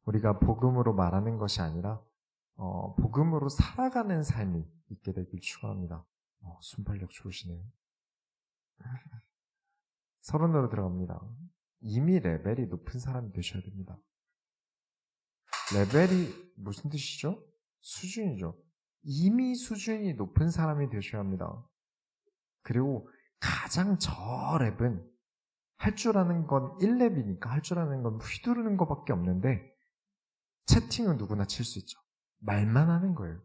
우리가 복음으로 말하는 것이 아니라 복음으로 살아가는 삶이 있게 되길 축원합니다. 순발력 좋으시네요. 서론으로 들어갑니다. 이미 레벨이 높은 사람이 되셔야 됩니다. 레벨이 무슨 뜻이죠? 수준이죠. 이미 수준이 높은 사람이 되셔야 합니다. 그리고 가장 저랩은 할 줄 아는 건 1렙이니까 할 줄 아는 건 휘두르는 것밖에 없는데 채팅은 누구나 칠 수 있죠. 말만 하는 거예요.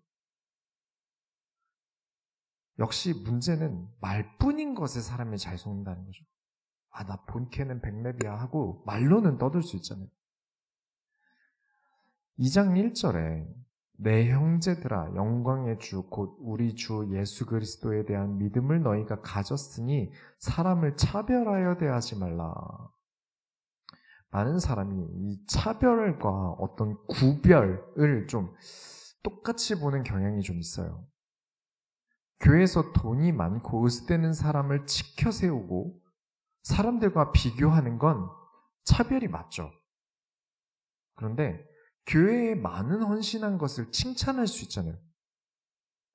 역시 문제는 말뿐인 것에 사람이 잘 속는다는 거죠. 나 본캐는 100렙이야 하고 말로는 떠들 수 있잖아요. 2장 1절에 내 형제들아 영광의 주 곧 우리 주 예수 그리스도에 대한 믿음을 너희가 가졌으니 사람을 차별하여 대하지 말라. 많은 사람이 이 차별과 어떤 구별을 좀 똑같이 보는 경향이 좀 있어요. 교회에서 돈이 많고 으스대는 사람을 치켜 세우고 사람들과 비교하는 건 차별이 맞죠. 그런데 교회에 많은 헌신한 것을 칭찬할 수 있잖아요.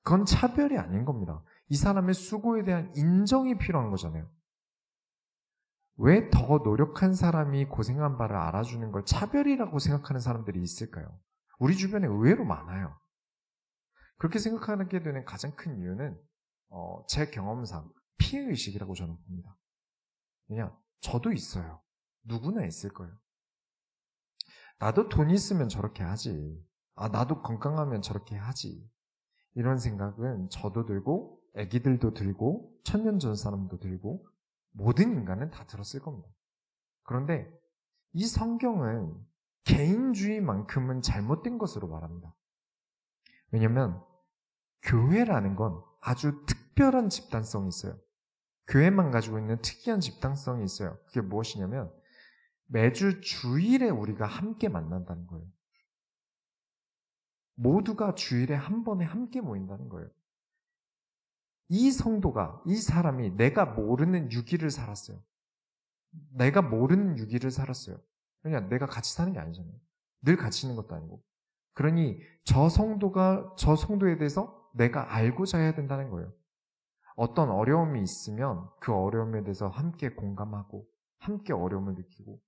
그건 차별이 아닌 겁니다. 이 사람의 수고에 대한 인정이 필요한 거잖아요. 왜 더 노력한 사람이 고생한 바를 알아주는 걸 차별이라고 생각하는 사람들이 있을까요? 우리 주변에 의외로 많아요. 그렇게 생각하게 되는 가장 큰 이유는 제 경험상 피해의식이라고 저는 봅니다. 그냥 저도 있어요. 누구나 있을 거예요. 나도 돈 있으면 저렇게 하지. 나도 건강하면 저렇게 하지. 이런 생각은 저도 들고 애기들도 들고 천년 전 사람도 들고 모든 인간은 다 들었을 겁니다. 그런데 이 성경은 개인주의만큼은 잘못된 것으로 말합니다. 왜냐하면 교회라는 건 아주 특별한 집단성이 있어요. 교회만 가지고 있는 특이한 집단성이 있어요. 그게 무엇이냐면 매주 주일에 우리가 함께 만난다는 거예요. 모두가 주일에 한 번에 함께 모인다는 거예요. 이 성도가, 이 사람이 내가 모르는 6일을 살았어요. 내가 모르는 6일을 살았어요. 그냥 내가 같이 사는 게 아니잖아요. 늘 같이 있는 것도 아니고. 그러니 저 성도가 저 성도에 대해서 내가 알고자 해야 된다는 거예요. 어떤 어려움이 있으면 그 어려움에 대해서 함께 공감하고 함께 어려움을 느끼고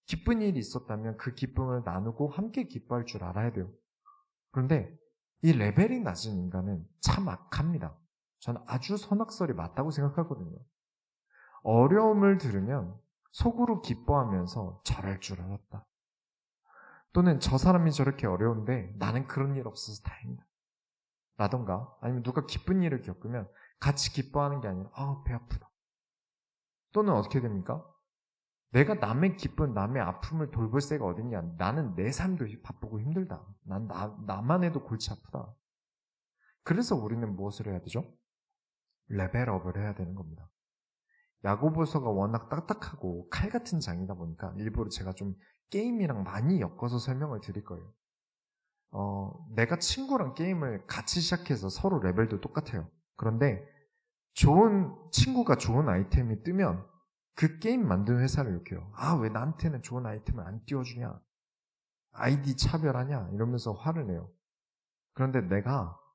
기쁜 일이 있었다면 그 기쁨을 나누고 함께 기뻐할 줄 알아야 돼요. 그런데 이 레벨이 낮은 인간은 참 악합니다. 저는 아주 선악설이 맞다고 생각하거든요. 어려움을 들으면 속으로 기뻐하면서 저럴 줄 알았다. 또는 저 사람이 저렇게 어려운데 나는 그런 일 없어서 다행이다. 라던가 아니면 누가 기쁜 일을 겪으면 같이 기뻐하는 게 아니라 배 아프다. 또는 어떻게 됩니까? 내가 남의 기쁨, 남의 아픔을 돌볼 새가 어딨냐. 나는 내 삶도 바쁘고 힘들다. 나만 해도 골치 아프다. 그래서 우리는 무엇을 해야 되죠? 레벨업을 해야 되는 겁니다. 야고보서가 워낙 딱딱하고 칼 같은 장이다 보니까 일부러 제가 좀 게임이랑 많이 엮어서 설명을 드릴 거예요. 내가 친구랑 게임을 같이 시작해서 서로 레벨도 똑같아요. 그런데 친구가 좋은 아이템이 뜨면 그 게임 만드는 회사를 욕해요. 왜 나한테는 좋은 아이템을 안 띄워주냐? 아이디 차별하냐? 이러면서 화를 내요. 그런데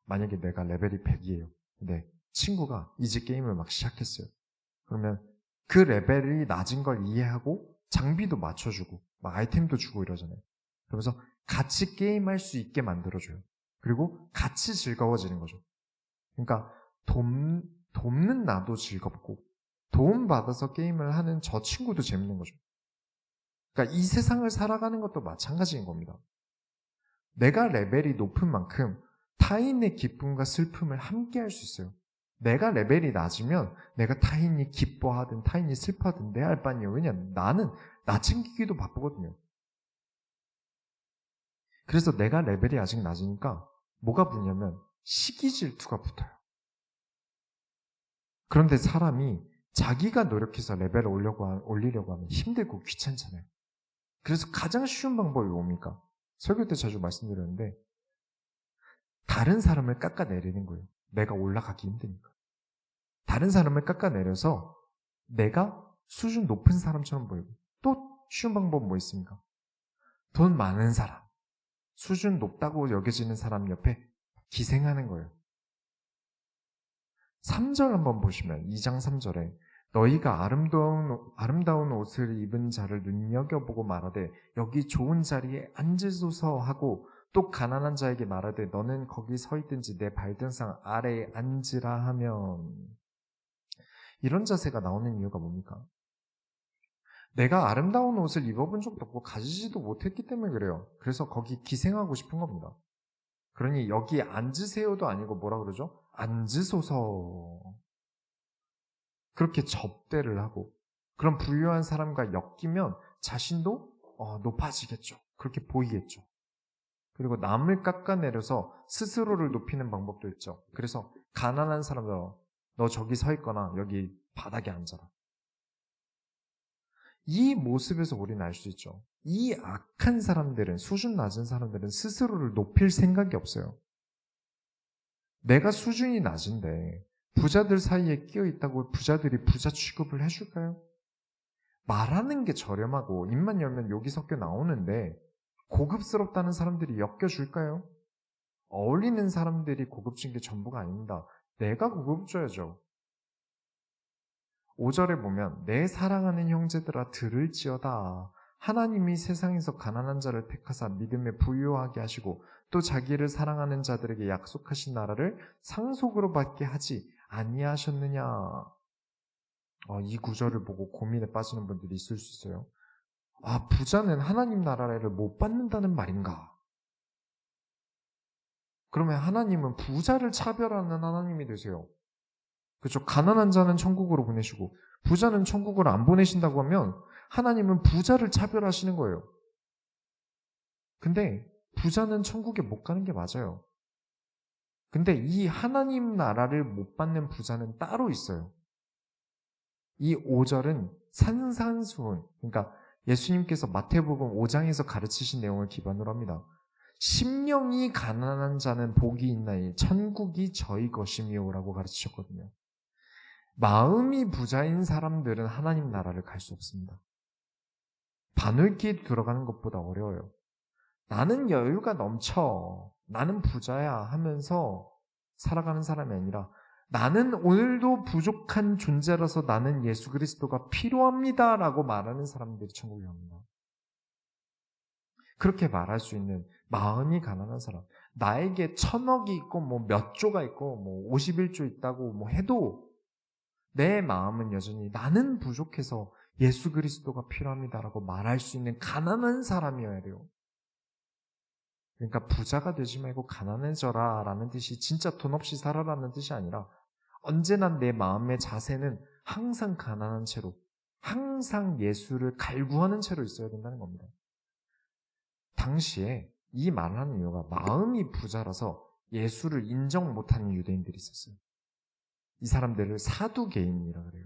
만약에 내가 레벨이 100이에요. 근데 친구가 이제 게임을 막 시작했어요. 그러면 그 레벨이 낮은 걸 이해하고 장비도 맞춰주고 막 아이템도 주고 이러잖아요. 그러면서 같이 게임할 수 있게 만들어줘요. 그리고 같이 즐거워지는 거죠. 그러니까 돕는 나도 즐겁고 도움받아서 게임을 하는 저 친구도 재밌는 거죠. 그러니까 이 세상을 살아가는 것도 마찬가지인 겁니다. 내가 레벨이 높은 만큼 타인의 기쁨과 슬픔을 함께 할 수 있어요. 내가 레벨이 낮으면 내가 타인이 기뻐하든 타인이 슬퍼하든 내 할 바니요. 왜냐면 나는 나 챙기기도 바쁘거든요. 그래서 내가 레벨이 아직 낮으니까 뭐가 붙냐면 시기 질투가 붙어요. 그런데 사람이 자기가 노력해서 레벨을 올리려고 하면 힘들고 귀찮잖아요. 그래서 가장 쉬운 방법이 뭡니까? 설교 때 자주 말씀드렸는데 다른 사람을 깎아내리는 거예요. 내가 올라가기 힘드니까. 다른 사람을 깎아내려서 내가 수준 높은 사람처럼 보이고 또 쉬운 방법은 뭐 있습니까? 돈 많은 사람, 수준 높다고 여겨지는 사람 옆에 기생하는 거예요. 3절 한번 보시면 2장 3절에 너희가 아름다운 옷을 입은 자를 눈여겨보고 말하되 여기 좋은 자리에 앉으소서 하고 또 가난한 자에게 말하되 너는 거기 서 있든지 내 발등상 아래에 앉으라 하면, 이런 자세가 나오는 이유가 뭡니까? 내가 아름다운 옷을 입어본 적도 없고 가지지도 못했기 때문에 그래요. 그래서 거기 기생하고 싶은 겁니다. 그러니 여기 앉으세요도 아니고 뭐라 그러죠? 앉으소서. 그렇게 접대를 하고, 그런 부유한 사람과 엮이면 자신도 높아지겠죠. 그렇게 보이겠죠. 그리고 남을 깎아내려서 스스로를 높이는 방법도 있죠. 그래서 가난한 사람들, 너 저기 서 있거나 여기 바닥에 앉아라. 이 모습에서 우리는 알 수 있죠. 이 악한 사람들은, 수준 낮은 사람들은 스스로를 높일 생각이 없어요. 내가 수준이 낮은데 부자들 사이에 끼어 있다고 부자들이 부자 취급을 해줄까요? 말하는 게 저렴하고 입만 열면 욕이 섞여 나오는데 고급스럽다는 사람들이 엮여줄까요? 어울리는 사람들이 고급진 게 전부가 아닙니다. 내가 고급져야죠. 5절에 보면 내 사랑하는 형제들아 들을지어다. 하나님이 세상에서 가난한 자를 택하사 믿음에 부유하게 하시고 또 자기를 사랑하는 자들에게 약속하신 나라를 상속으로 받게 하지 아니하셨느냐. 이 구절을 보고 고민에 빠지는 분들이 있을 수 있어요. 부자는 하나님 나라를 못 받는다는 말인가? 그러면 하나님은 부자를 차별하는 하나님이 되세요. 그렇죠? 가난한 자는 천국으로 보내시고 부자는 천국으로 안 보내신다고 하면 하나님은 부자를 차별하시는 거예요. 근데 부자는 천국에 못 가는 게 맞아요. 근데 이 하나님 나라를 못 받는 부자는 따로 있어요. 이 5절은 산산수훈, 그러니까 예수님께서 마태복음 5장에서 가르치신 내용을 기반으로 합니다. 심령이 가난한 자는 복이 있나니 천국이 저희 것임이요라고 가르치셨거든요. 마음이 부자인 사람들은 하나님 나라를 갈 수 없습니다. 바늘길 들어가는 것보다 어려워요. 나는 여유가 넘쳐, 나는 부자야 하면서 살아가는 사람이 아니라 나는 오늘도 부족한 존재라서 나는 예수 그리스도가 필요합니다 라고 말하는 사람들이 천국에 갑니다. 그렇게 말할 수 있는 마음이 가난한 사람, 나에게 1000억이 있고 뭐 몇 조가 있고 뭐 51조 있다고 뭐 해도 내 마음은 여전히 나는 부족해서 예수 그리스도가 필요합니다라고 말할 수 있는 가난한 사람이어야 돼요. 그러니까 부자가 되지 말고 가난해져라 라는 뜻이 진짜 돈 없이 살아라는 뜻이 아니라 언제나 내 마음의 자세는 항상 가난한 채로, 항상 예수를 갈구하는 채로 있어야 된다는 겁니다. 당시에 이 말을 하는 이유가 마음이 부자라서 예수를 인정 못하는 유대인들이 있었어요. 이 사람들을 사두개인이라 그래요.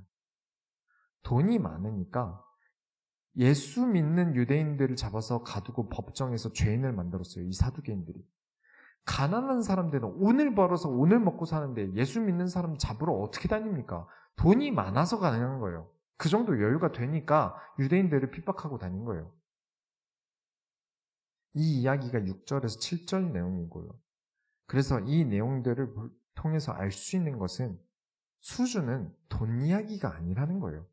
돈이 많으니까 예수 믿는 유대인들을 잡아서 가두고 법정에서 죄인을 만들었어요. 이 사두개인들이. 가난한 사람들은 오늘 벌어서 오늘 먹고 사는데 예수 믿는 사람 잡으러 어떻게 다닙니까? 돈이 많아서 가능한 거예요. 그 정도 여유가 되니까 유대인들을 핍박하고 다닌 거예요. 이 이야기가 6절에서 7절 내용이고요. 그래서 이 내용들을 통해서 알 수 있는 것은 수준은 돈 이야기가 아니라는 거예요.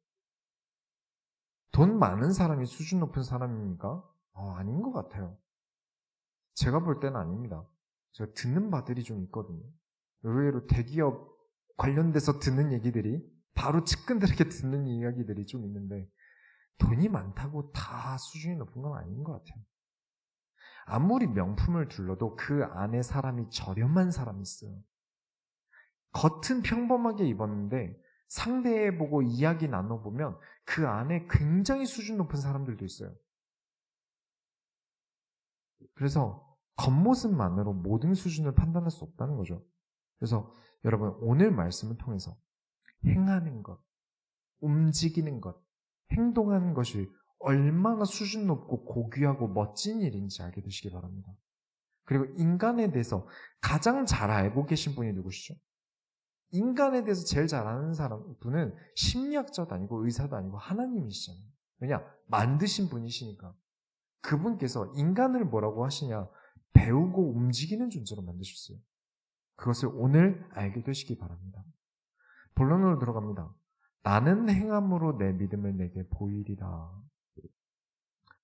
돈 많은 사람이 수준 높은 사람입니까? 아닌 것 같아요. 제가 볼 때는 아닙니다. 제가 듣는 바들이 좀 있거든요. 의외로 대기업 관련돼서 듣는 얘기들이 바로 측근들에게 듣는 이야기들이 좀 있는데 돈이 많다고 다 수준이 높은 건 아닌 것 같아요. 아무리 명품을 둘러도 그 안에 사람이 저렴한 사람이 있어요. 겉은 평범하게 입었는데 상대해보고 이야기 나눠보면 그 안에 굉장히 수준 높은 사람들도 있어요. 그래서 겉모습만으로 모든 수준을 판단할 수 없다는 거죠. 그래서 여러분 오늘 말씀을 통해서 행하는 것, 움직이는 것, 행동하는 것이 얼마나 수준 높고 고귀하고 멋진 일인지 알게 되시기 바랍니다. 그리고 인간에 대해서 가장 잘 알고 계신 분이 누구시죠? 인간에 대해서 제일 잘 아는 분은 심리학자도 아니고 의사도 아니고 하나님이시잖아요. 왜냐? 만드신 분이시니까. 그분께서 인간을 뭐라고 하시냐? 배우고 움직이는 존재로 만드셨어요. 그것을 오늘 알게 되시기 바랍니다. 본론으로 들어갑니다. 나는 행함으로 내 믿음을 내게 보이리라.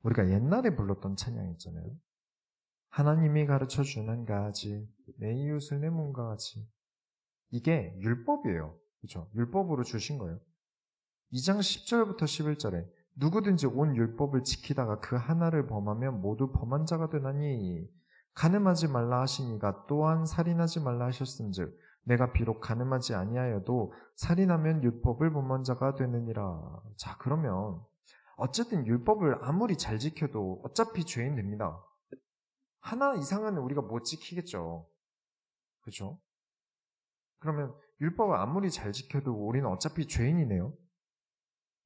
우리가 옛날에 불렀던 찬양 있잖아요. 하나님이 가르쳐 준 한 가지, 내 이웃을 내 몸과 같이. 이게 율법이에요. 그렇죠? 율법으로 주신 거예요. 2장 10절부터 11절에 누구든지 온 율법을 지키다가 그 하나를 범하면 모두 범한 자가 되나니 간음하지 말라 하시니가 또한 살인하지 말라 하셨음즉 내가 비록 간음하지 아니하여도 살인하면 율법을 범한 자가 되느니라. 자, 그러면 어쨌든 율법을 아무리 잘 지켜도 어차피 죄인 됩니다. 하나 이상은 우리가 못 지키겠죠. 그렇죠? 그러면 율법을 아무리 잘 지켜도 우리는 어차피 죄인이네요.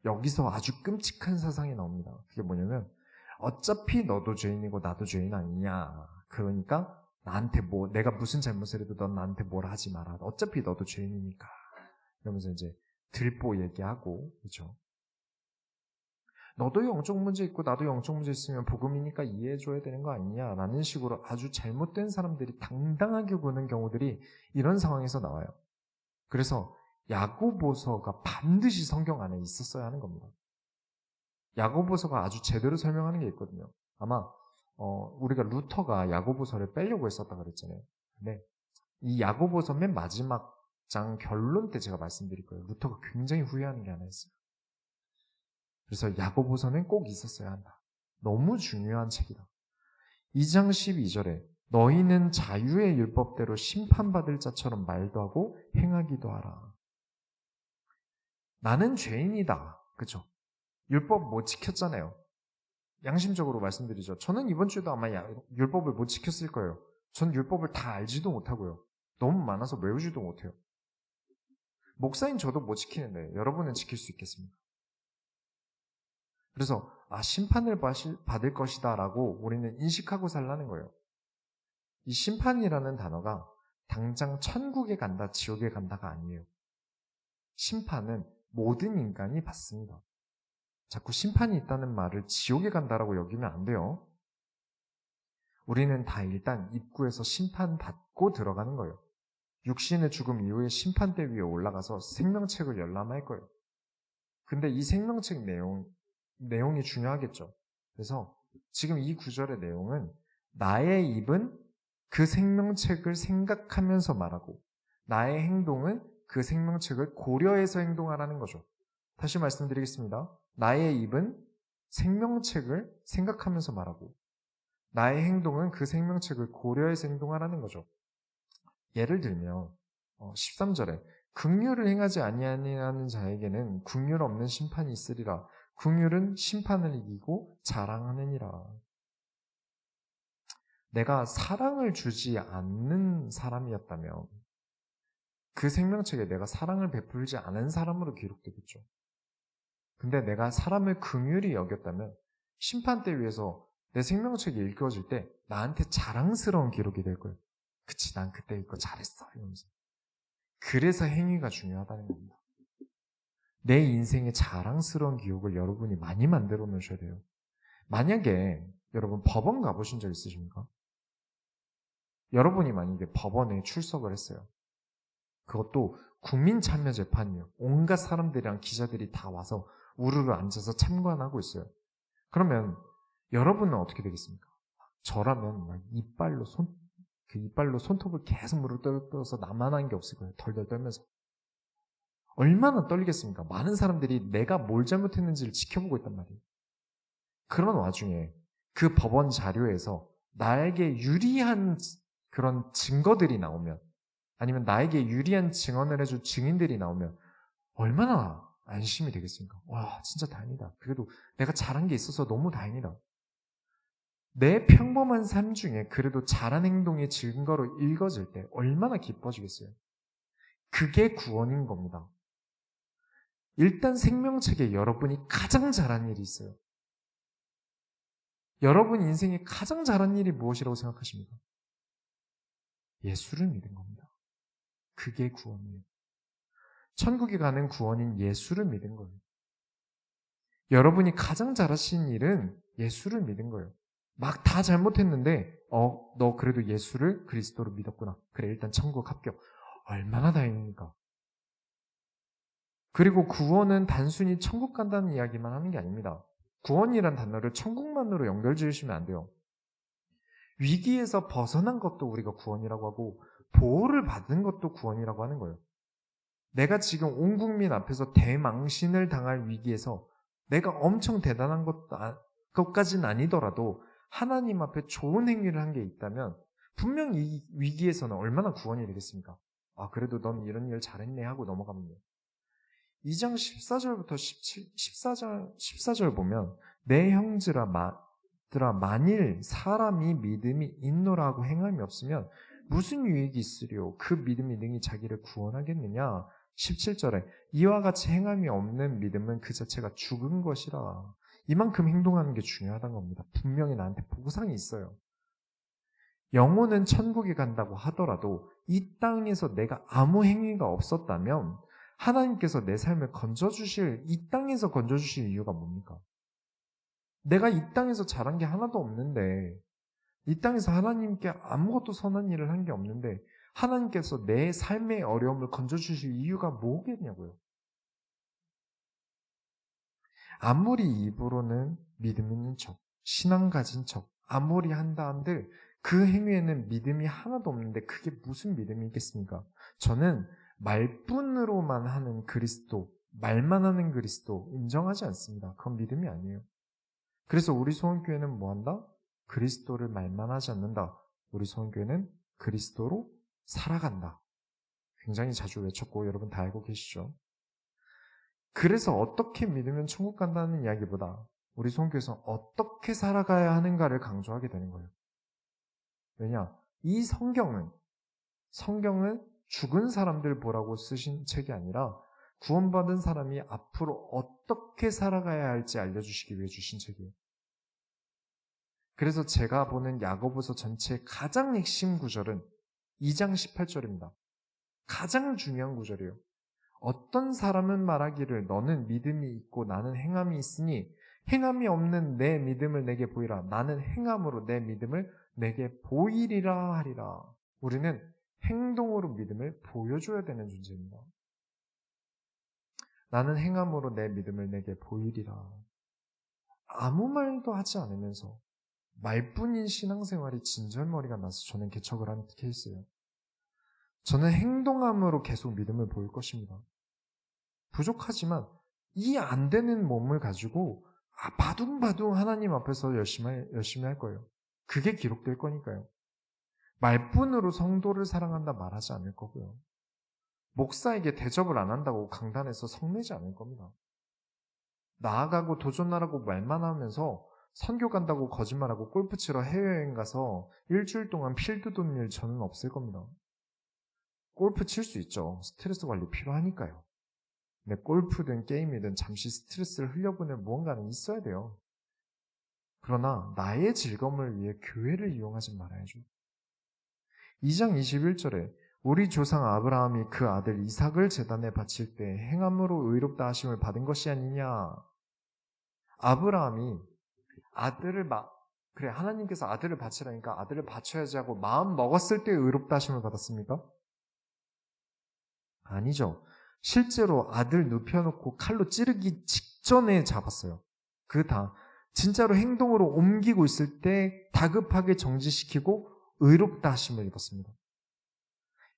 여기서 아주 끔찍한 사상이 나옵니다. 그게 뭐냐면 어차피 너도 죄인이고 나도 죄인 아니냐. 그러니까 나한테 내가 무슨 잘못을 해도 넌 나한테 뭐라 하지 마라. 어차피 너도 죄인이니까. 이러면서 이제 들보 얘기하고, 그렇죠? 너도 영적 문제 있고 나도 영적 문제 있으면 복음이니까 이해해줘야 되는 거 아니냐. 라는 식으로 아주 잘못된 사람들이 당당하게 보는 경우들이 이런 상황에서 나와요. 그래서 야고보서가 반드시 성경 안에 있었어야 하는 겁니다. 야고보서가 아주 제대로 설명하는 게 있거든요. 아마 우리가 루터가 야고보서를 빼려고 했었다 그랬잖아요. 근데 이 야고보서 맨 마지막 장 결론 때 제가 말씀드릴 거예요. 루터가 굉장히 후회하는 게 하나 있어요. 그래서 야고보서는 꼭 있었어야 한다. 너무 중요한 책이다. 2장 12절에 너희는 자유의 율법대로 심판받을 자처럼 말도 하고 행하기도 하라. 나는 죄인이다. 그렇죠? 율법 못 지켰잖아요. 양심적으로 말씀드리죠. 저는 이번 주에도 아마 율법을 못 지켰을 거예요. 전 율법을 다 알지도 못하고요. 너무 많아서 외우지도 못해요. 목사인 저도 못 지키는데 여러분은 지킬 수 있겠습니까? 그래서 심판을 받을 것이다 라고 우리는 인식하고 살라는 거예요. 이 심판이라는 단어가 당장 천국에 간다, 지옥에 간다가 아니에요. 심판은 모든 인간이 받습니다. 자꾸 심판이 있다는 말을 지옥에 간다라고 여기면 안 돼요. 우리는 다 일단 입구에서 심판받고 들어가는 거예요. 육신의 죽음 이후에 심판대 위에 올라가서 생명책을 열람할 거예요. 근데 이 생명책 내용이 중요하겠죠. 그래서 지금 이 구절의 내용은 나의 입은 그 생명책을 생각하면서 말하고 나의 행동은 그 생명책을 고려해서 행동하라는 거죠. 다시 말씀드리겠습니다. 나의 입은 생명책을 생각하면서 말하고 나의 행동은 그 생명책을 고려해서 행동하라는 거죠. 예를 들면 13절에 긍휼을 행하지 아니하는 자에게는 긍휼 없는 심판이 있으리라. 긍휼은 심판을 이기고 자랑하느니라. 내가 사랑을 주지 않는 사람이었다면 그 생명책에 내가 사랑을 베풀지 않은 사람으로 기록되겠죠. 근데 내가 사람을 긍휼히 여겼다면 심판대 위에서 내 생명책이 읽어질 때 나한테 자랑스러운 기록이 될 거예요. 그치, 난 그때 이거 잘했어. 이러면서. 그래서 행위가 중요하다는 겁니다. 내 인생의 자랑스러운 기록을 여러분이 많이 만들어 놓으셔야 돼요. 만약에 여러분 법원 가보신 적 있으십니까? 여러분이 만약에 법원에 출석을 했어요. 그것도 국민참여재판이에요. 온갖 사람들이랑 기자들이 다 와서 우르르 앉아서 참관하고 있어요. 그러면 여러분은 어떻게 되겠습니까? 저라면 막 이빨로 손톱을 계속 물어뜯어서 나만한 게 없을 거예요. 덜덜 떨면서. 얼마나 떨리겠습니까? 많은 사람들이 내가 뭘 잘못했는지를 지켜보고 있단 말이에요. 그런 와중에 그 법원 자료에서 나에게 유리한 그런 증거들이 나오면 아니면 나에게 유리한 증언을 해줄 증인들이 나오면 얼마나 안심이 되겠습니까? 와, 진짜 다행이다. 그래도 내가 잘한 게 있어서 너무 다행이다. 내 평범한 삶 중에 그래도 잘한 행동의 증거로 읽어질 때 얼마나 기뻐지겠어요? 그게 구원인 겁니다. 일단 생명책에 여러분이 가장 잘한 일이 있어요. 여러분 인생에 가장 잘한 일이 무엇이라고 생각하십니까? 예수를 믿은 겁니다. 그게 구원이에요. 천국에 가는 구원인 예수를 믿은 거예요. 여러분이 가장 잘하신 일은 예수를 믿은 거예요. 막 다 잘못했는데 너 그래도 예수를 그리스도로 믿었구나. 그래 일단 천국 합격. 얼마나 다행입니까? 그리고 구원은 단순히 천국 간다는 이야기만 하는 게 아닙니다. 구원이란 단어를 천국만으로 연결 지으시면 안 돼요. 위기에서 벗어난 것도 우리가 구원이라고 하고 보호를 받은 것도 구원이라고 하는 거예요. 내가 지금 온 국민 앞에서 대망신을 당할 위기에서 내가 엄청 대단한 것까지는 아니더라도 하나님 앞에 좋은 행위를 한 게 있다면 분명 이 위기에서는 얼마나 구원이 되겠습니까? 그래도 넌 이런 일 잘했네 하고 넘어가면 돼요. 2장 14절부터 14절 보면 내 형제라 만일 사람이 믿음이 있노라고 행함이 없으면 무슨 유익이 있으리요? 그 믿음이 능히 자기를 구원하겠느냐? 17절에 이와 같이 행함이 없는 믿음은 그 자체가 죽은 것이라. 이만큼 행동하는 게 중요하다는 겁니다. 분명히 나한테 보상이 있어요. 영혼은 천국에 간다고 하더라도 이 땅에서 내가 아무 행위가 없었다면 하나님께서 내 삶을 이 땅에서 건져주실 이유가 뭡니까? 내가 이 땅에서 잘한 게 하나도 없는데, 이 땅에서 하나님께 아무것도 선한 일을 한 게 없는데, 하나님께서 내 삶의 어려움을 건져주실 이유가 뭐겠냐고요. 아무리 입으로는 믿음 있는 척, 신앙 가진 척, 아무리 한다 한들 그 행위에는 믿음이 하나도 없는데 그게 무슨 믿음이 있겠습니까? 저는 말뿐으로만 하는 그리스도, 말만 하는 그리스도 인정하지 않습니다. 그건 믿음이 아니에요. 그래서 우리 소원교회는 뭐한다? 그리스도를 말만 하지 않는다. 우리 소원교회는 그리스도로 살아간다. 굉장히 자주 외쳤고 여러분 다 알고 계시죠? 그래서 어떻게 믿으면 천국 간다는 이야기보다 우리 소원교회에서 어떻게 살아가야 하는가를 강조하게 되는 거예요. 왜냐? 이 성경은 죽은 사람들 보라고 쓰신 책이 아니라 구원받은 사람이 앞으로 어떻게 살아가야 할지 알려주시기 위해 주신 책이에요. 그래서 제가 보는 야고보서 전체의 가장 핵심 구절은 2장 18절입니다. 가장 중요한 구절이에요. 어떤 사람은 말하기를 너는 믿음이 있고 나는 행함이 있으니 행함이 없는 내 믿음을 내게 보이라. 나는 행함으로 내 믿음을 내게 보이리라 하리라. 우리는 행동으로 믿음을 보여줘야 되는 존재입니다. 나는 행함으로 내 믿음을 내게 보이리라. 아무 말도 하지 않으면서 말뿐인 신앙생활이 진절머리가 나서 저는 개척을 한 케이스예요. 저는 행동함으로 계속 믿음을 보일 것입니다. 부족하지만 이 안 되는 몸을 가지고 바둥바둥 하나님 앞에서 열심히 할 거예요. 그게 기록될 거니까요. 말뿐으로 성도를 사랑한다 말하지 않을 거고요. 목사에게 대접을 안 한다고 강단에서 성내지 않을 겁니다. 나아가고 도전하라고 말만 하면서 선교 간다고 거짓말하고 골프 치러 해외여행 가서 일주일 동안 필드 도는 일 저는 없을 겁니다. 골프 칠 수 있죠. 스트레스 관리 필요하니까요. 근데 골프든 게임이든 잠시 스트레스를 흘려보낼 무언가는 있어야 돼요. 그러나 나의 즐거움을 위해 교회를 이용하지 말아야죠. 2장 21절에 우리 조상 아브라함이 그 아들 이삭을 제단에 바칠 때 행함으로 의롭다 하심을 받은 것이 아니냐. 아브라함이 그래 하나님께서 아들을 바치라니까 아들을 바쳐야지 하고 마음 먹었을 때 의롭다 하심을 받았습니까? 아니죠. 실제로 아들 눕혀놓고 칼로 찌르기 직전에 잡았어요. 진짜로 행동으로 옮기고 있을 때 다급하게 정지시키고 의롭다 하심을 입었습니다.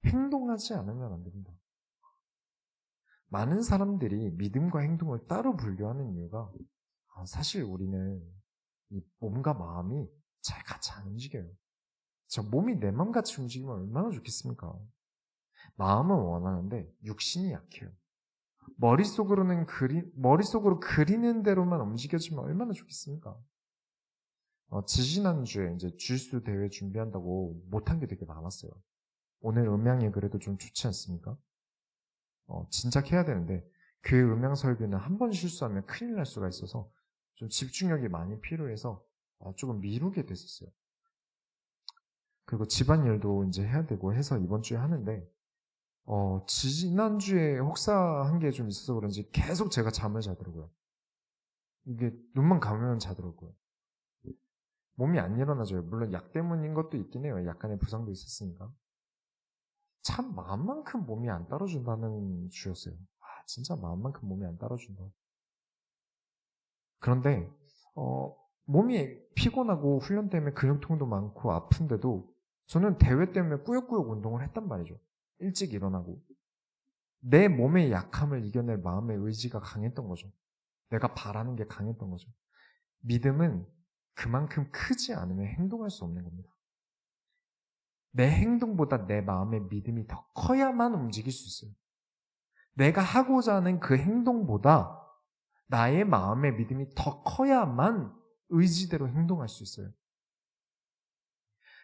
행동하지 않으면 안 됩니다. 많은 사람들이 믿음과 행동을 따로 분류하는 이유가 사실 우리는 이 몸과 마음이 잘 같이 안 움직여요. 저 몸이 내 맘 같이 움직이면 얼마나 좋겠습니까? 마음은 원하는데 육신이 약해요. 머릿속으로 그리는 대로만 움직여지면 얼마나 좋겠습니까? 지지난주에 이제 주짓수 대회 준비한다고 못한 게 되게 많았어요. 오늘 음향이 그래도 좀 좋지 않습니까? 진작 해야 되는데 교회 음향 설교는 한 번 실수하면 큰일 날 수가 있어서 좀 집중력이 많이 필요해서 조금 미루게 됐었어요. 그리고 집안일도 이제 해야 되고 해서 이번 주에 하는데 지난주에 혹사한 게 좀 있어서 그런지 계속 제가 잠을 자더라고요. 이게 눈만 감으면 자더라고요. 몸이 안 일어나져요. 물론 약 때문인 것도 있긴 해요. 약간의 부상도 있었으니까. 참 마음만큼 몸이 안 따라준다는 주였어요. 진짜 마음만큼 몸이 안 따라준다. 그런데 몸이 피곤하고 훈련 때문에 근육통도 많고 아픈데도 저는 대회 때문에 꾸역꾸역 운동을 했단 말이죠. 일찍 일어나고. 내 몸의 약함을 이겨낼 마음의 의지가 강했던 거죠. 내가 바라는 게 강했던 거죠. 믿음은 그만큼 크지 않으면 행동할 수 없는 겁니다. 내 행동보다 내 마음의 믿음이 더 커야만 움직일 수 있어요. 내가 하고자 하는 그 행동보다 나의 마음의 믿음이 더 커야만 의지대로 행동할 수 있어요.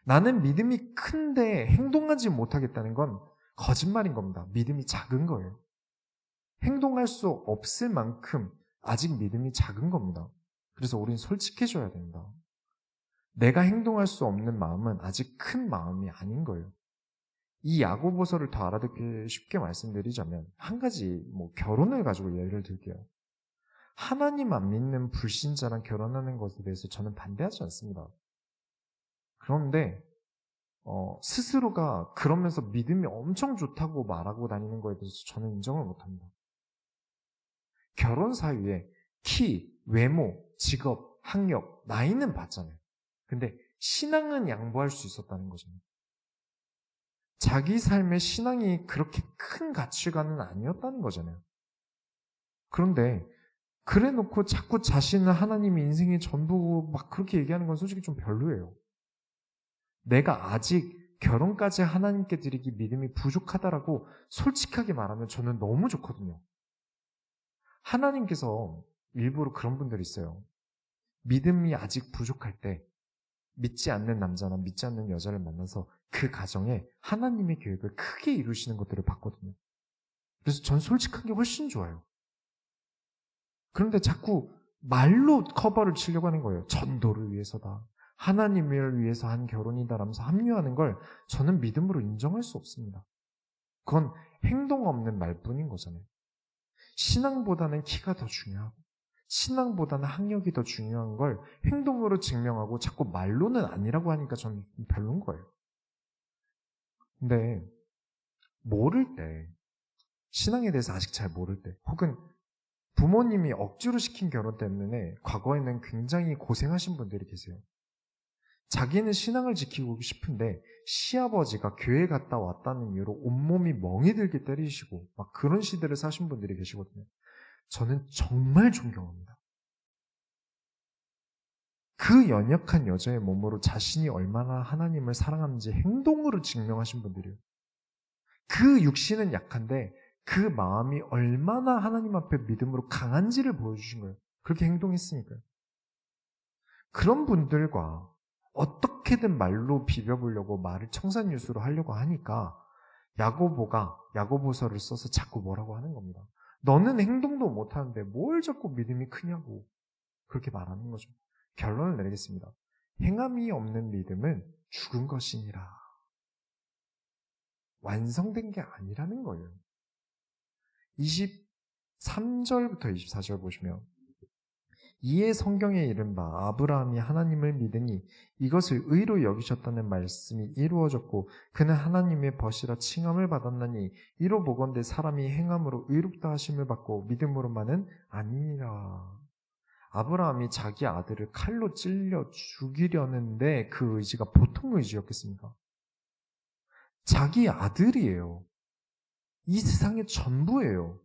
나는 믿음이 큰데 행동하지 못하겠다는 건 거짓말인 겁니다. 믿음이 작은 거예요. 행동할 수 없을 만큼 아직 믿음이 작은 겁니다. 그래서 우린 솔직해져야 된다. 내가 행동할 수 없는 마음은 아직 큰 마음이 아닌 거예요. 이 야고보서를 더 알아듣기 쉽게 말씀드리자면 한 가지 결혼을 가지고 예를 들게요. 하나님 안 믿는 불신자랑 결혼하는 것에 대해서 저는 반대하지 않습니다. 그런데 스스로가 그러면서 믿음이 엄청 좋다고 말하고 다니는 거에 대해서 저는 인정을 못합니다. 결혼 사유에 키, 외모, 직업, 학력, 나이는 봤잖아요. 근데 신앙은 양보할 수 있었다는 거잖아요. 자기 삶의 신앙이 그렇게 큰 가치관은 아니었다는 거잖아요. 그런데 그래 놓고 자꾸 자신은 하나님이 인생의 전부고 막 그렇게 얘기하는 건 솔직히 좀 별로예요. 내가 아직 결혼까지 하나님께 드리기 믿음이 부족하다라고 솔직하게 말하면 저는 너무 좋거든요. 하나님께서 일부러 그런 분들이 있어요. 믿음이 아직 부족할 때 믿지 않는 남자나 믿지 않는 여자를 만나서 그 가정에 하나님의 계획을 크게 이루시는 것들을 봤거든요. 그래서 전 솔직한 게 훨씬 좋아요. 그런데 자꾸 말로 커버를 치려고 하는 거예요. 전도를 위해서다. 하나님을 위해서 한 결혼이다라면서 합류하는 걸 저는 믿음으로 인정할 수 없습니다. 그건 행동 없는 말뿐인 거잖아요. 신앙보다는 키가 더 중요하고 신앙보다는 학력이 더 중요한 걸 행동으로 증명하고 자꾸 말로는 아니라고 하니까 저는 별로인 거예요. 근데 모를 때, 신앙에 대해서 아직 잘 모를 때, 혹은 부모님이 억지로 시킨 결혼 때문에 과거에는 굉장히 고생하신 분들이 계세요. 자기는 신앙을 지키고 싶은데 시아버지가 교회 갔다 왔다는 이유로 온몸이 멍이 들게 때리시고 막 그런 시대를 사신 분들이 계시거든요. 저는 정말 존경합니다. 그 연약한 여자의 몸으로 자신이 얼마나 하나님을 사랑하는지 행동으로 증명하신 분들이에요. 그 육신은 약한데 그 마음이 얼마나 하나님 앞에 믿음으로 강한지를 보여주신 거예요. 그렇게 행동했으니까요. 그런 분들과 어떻게든 말로 비벼보려고 말을 청산유수로 하려고 하니까 야고보가 야고보서를 써서 자꾸 뭐라고 하는 겁니다. 너는 행동도 못하는데 뭘 자꾸 믿음이 크냐고 그렇게 말하는 거죠. 결론을 내리겠습니다. 행함이 없는 믿음은 죽은 것이니라. 완성된 게 아니라는 거예요. 23절부터 24절 보시면 이에 성경에 이른 바 아브라함이 하나님을 믿으니 이것을 의로 여기셨다는 말씀이 이루어졌고 그는 하나님의 벗이라 칭함을 받았나니 이로 보건대 사람이 행함으로 의롭다 하심을 받고 믿음으로만은 아니니라. 아브라함이 자기 아들을 칼로 찔려 죽이려는데 그 의지가 보통 의지였겠습니까? 자기 아들이에요. 이 세상의 전부예요.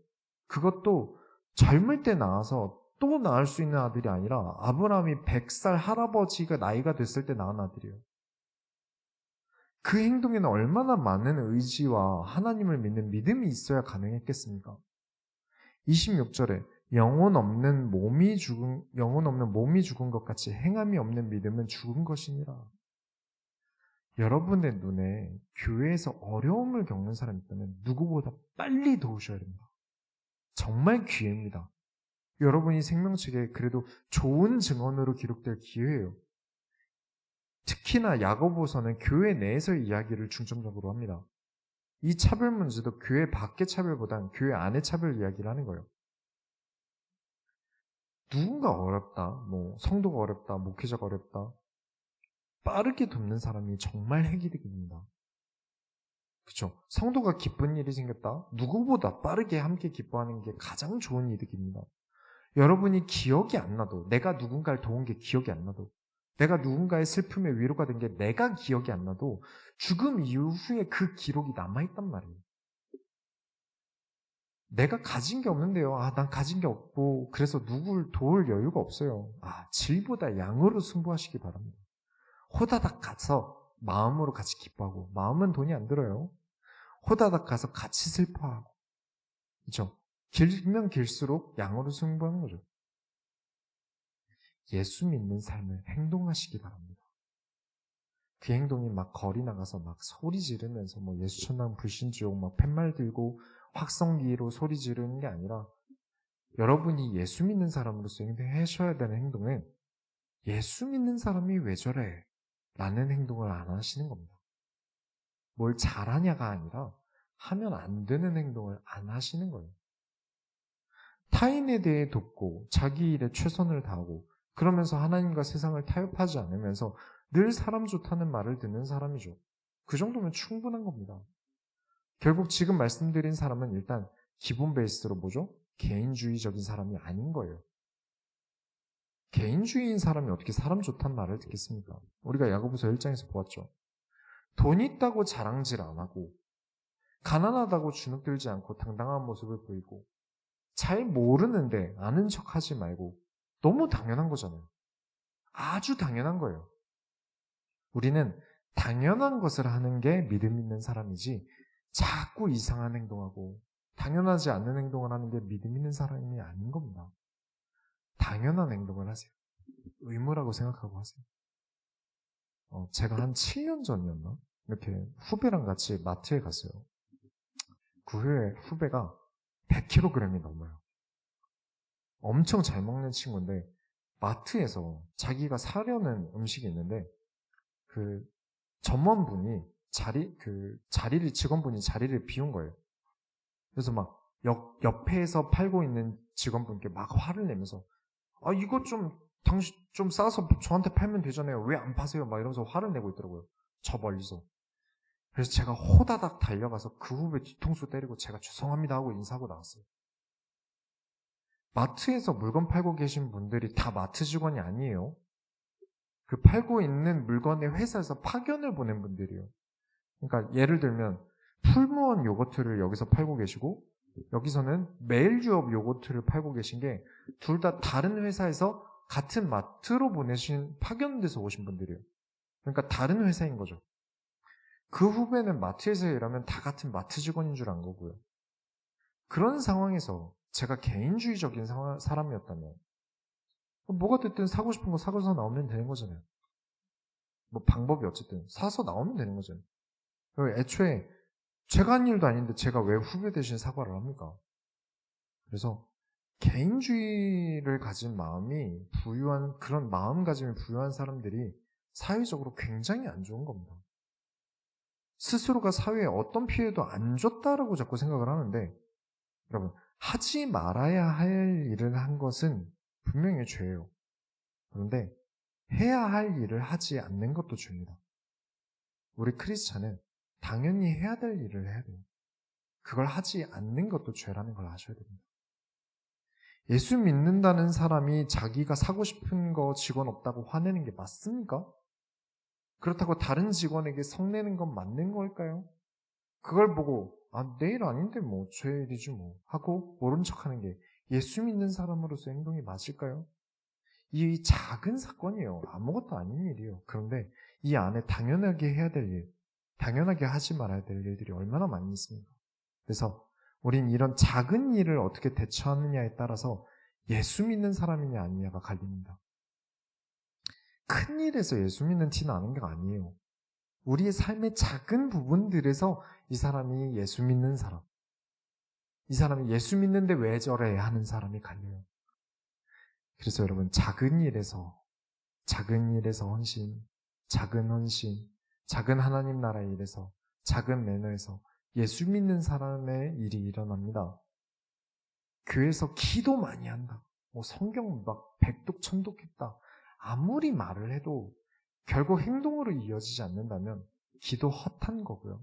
그것도 젊을 때 낳아서 또 낳을 수 있는 아들이 아니라 아브라함이 100살 할아버지가 나이가 됐을 때 낳은 아들이에요. 그 행동에는 얼마나 많은 의지와 하나님을 믿는 믿음이 있어야 가능했겠습니까? 26절에 영혼 없는 몸이 죽은 것 같이 행함이 없는 믿음은 죽은 것이니라. 여러분의 눈에 교회에서 어려움을 겪는 사람이 있다면 누구보다 빨리 도우셔야 됩니다. 정말 기회입니다. 여러분이 생명책에 그래도 좋은 증언으로 기록될 기회예요. 특히나 야고보서는 교회 내에서의 이야기를 중점적으로 합니다. 이 차별 문제도 교회 밖의 차별보단 교회 안의 차별 이야기를 하는 거예요. 누군가 어렵다, 성도가 어렵다, 목회자가 어렵다. 빠르게 돕는 사람이 정말 핵이 되게 됩니다. 그렇죠? 성도가 기쁜 일이 생겼다? 누구보다 빠르게 함께 기뻐하는 게 가장 좋은 이득입니다. 여러분이 기억이 안 나도, 내가 누군가를 도운 게 기억이 안 나도, 내가 누군가의 슬픔에 위로가 된 게 내가 기억이 안 나도 죽음 이후에 그 기록이 남아있단 말이에요. 내가 가진 게 없는데요. 난 가진 게 없고 그래서 누굴 도울 여유가 없어요. 질보다 양으로 승부하시기 바랍니다. 호다닥 가서 마음으로 같이 기뻐하고, 마음은 돈이 안 들어요. 호다닥 가서 같이 슬퍼하고, 그렇죠? 길면 길수록 양으로 승부하는 거죠. 예수 믿는 삶을 행동하시기 바랍니다. 그 행동이 막 거리 나가서 막 소리 지르면서 뭐 예수 천당 불신지옥 막 팻말 들고 확성기로 소리 지르는 게 아니라, 여러분이 예수 믿는 사람으로서 하셔야 되는 행동은 예수 믿는 사람이 왜 저래? 라는 행동을 안 하시는 겁니다. 뭘 잘하냐가 아니라 하면 안 되는 행동을 안 하시는 거예요. 타인에 대해 돕고 자기 일에 최선을 다하고 그러면서 하나님과 세상을 타협하지 않으면서 늘 사람 좋다는 말을 듣는 사람이죠. 그 정도면 충분한 겁니다. 결국 지금 말씀드린 사람은 일단 기본 베이스로 뭐죠? 개인주의적인 사람이 아닌 거예요. 개인주의인 사람이 어떻게 사람 좋다는 말을 듣겠습니까? 우리가 야고보서 1장에서 보았죠. 돈 있다고 자랑질 안 하고 가난하다고 주눅들지 않고 당당한 모습을 보이고 잘 모르는데 아는 척하지 말고, 너무 당연한 거잖아요. 아주 당연한 거예요. 우리는 당연한 것을 하는 게 믿음 있는 사람이지 자꾸 이상한 행동하고 당연하지 않는 행동을 하는 게 믿음 있는 사람이 아닌 겁니다. 당연한 행동을 하세요. 의무라고 생각하고 하세요. 제가 한 7년 전이었나? 이렇게 후배랑 같이 마트에 갔어요. 그 후에 후배가 100kg이 넘어요. 엄청 잘 먹는 친구인데 마트에서 자기가 사려는 음식이 있는데 그 점원분이 직원분이 자리를 비운 거예요. 그래서 막 옆에서 팔고 있는 직원분께 막 화를 내면서 이거 당신 좀 싸서 저한테 팔면 되잖아요. 왜 안 파세요? 막 이러면서 화를 내고 있더라고요. 저 멀리서. 그래서 제가 호다닥 달려가서 그 후배 뒤통수 때리고 제가 죄송합니다 하고 인사하고 나왔어요. 마트에서 물건 팔고 계신 분들이 다 마트 직원이 아니에요. 그 팔고 있는 물건의 회사에서 파견을 보낸 분들이에요. 그러니까 예를 들면 풀무원 요거트를 여기서 팔고 계시고 여기서는 메일유업 요거트를 팔고 계신 게 둘 다 다른 회사에서 같은 마트로 보내신 파견돼서 오신 분들이에요. 그러니까 다른 회사인 거죠. 그 후배는 마트에서 일하면 다 같은 마트 직원인 줄 안 거고요. 그런 상황에서 제가 개인주의적인 사람이었다면 뭐가 됐든 사고 싶은 거 사고서 나오면 되는 거잖아요. 뭐 방법이 어쨌든 사서 나오면 되는 거잖아요. 애초에 제가 한 일도 아닌데 제가 왜 후배 대신 사과를 합니까? 그래서 개인주의를 가진 마음이 부유한, 그런 마음가짐이 부유한 사람들이 사회적으로 굉장히 안 좋은 겁니다. 스스로가 사회에 어떤 피해도 안 줬다라고 자꾸 생각을 하는데, 여러분, 하지 말아야 할 일을 한 것은 분명히 죄예요. 그런데 해야 할 일을 하지 않는 것도 죄입니다. 우리 크리스찬은 당연히 해야 될 일을 해야 돼요. 그걸 하지 않는 것도 죄라는 걸 아셔야 됩니다. 예수 믿는다는 사람이 자기가 사고 싶은 거 직원 없다고 화내는 게 맞습니까? 그렇다고 다른 직원에게 성내는 건 맞는 걸까요? 그걸 보고 내일 아닌데 뭐 제 일이지 뭐 하고 모른 척하는 게 예수 믿는 사람으로서 행동이 맞을까요? 이 작은 사건이에요. 아무것도 아닌 일이에요. 그런데 이 안에 당연하게 해야 될 일, 당연하게 하지 말아야 될 일들이 얼마나 많이 있습니까? 그래서 우린 이런 작은 일을 어떻게 대처하느냐에 따라서 예수 믿는 사람이냐 아니냐가 갈립니다. 큰 일에서 예수 믿는 티 나는 게 아니에요. 우리의 삶의 작은 부분들에서 이 사람이 예수 믿는 사람, 이 사람이 예수 믿는데 왜 저래 하는 사람이 갈려요. 그래서 여러분, 작은 일에서 헌신, 작은 하나님 나라의 일에서, 작은 매너에서 예수 믿는 사람의 일이 일어납니다. 교회에서 기도 많이 한다. 성경 막 백독 천독했다. 아무리 말을 해도 결국 행동으로 이어지지 않는다면 기도 헛한 거고요.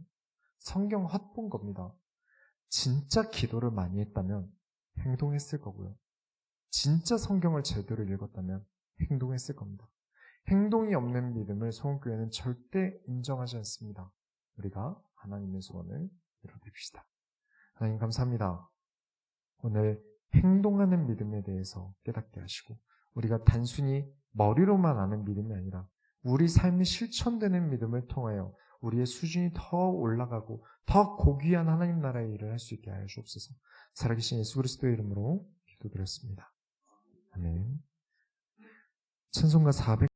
성경 헛본 겁니다. 진짜 기도를 많이 했다면 행동했을 거고요. 진짜 성경을 제대로 읽었다면 행동했을 겁니다. 행동이 없는 믿음을 소원교회는 절대 인정하지 않습니다. 우리가 하나님의 소원을 이뤄냅시다. 하나님 감사합니다. 오늘 행동하는 믿음에 대해서 깨닫게 하시고 우리가 단순히 머리로만 아는 믿음이 아니라 우리 삶이 실천되는 믿음을 통하여 우리의 수준이 더 올라가고 더 고귀한 하나님 나라의 일을 할 수 있게 하여 주옵소서. 살아계신 예수 그리스도의 이름으로 기도드렸습니다. 아멘. 찬송가 400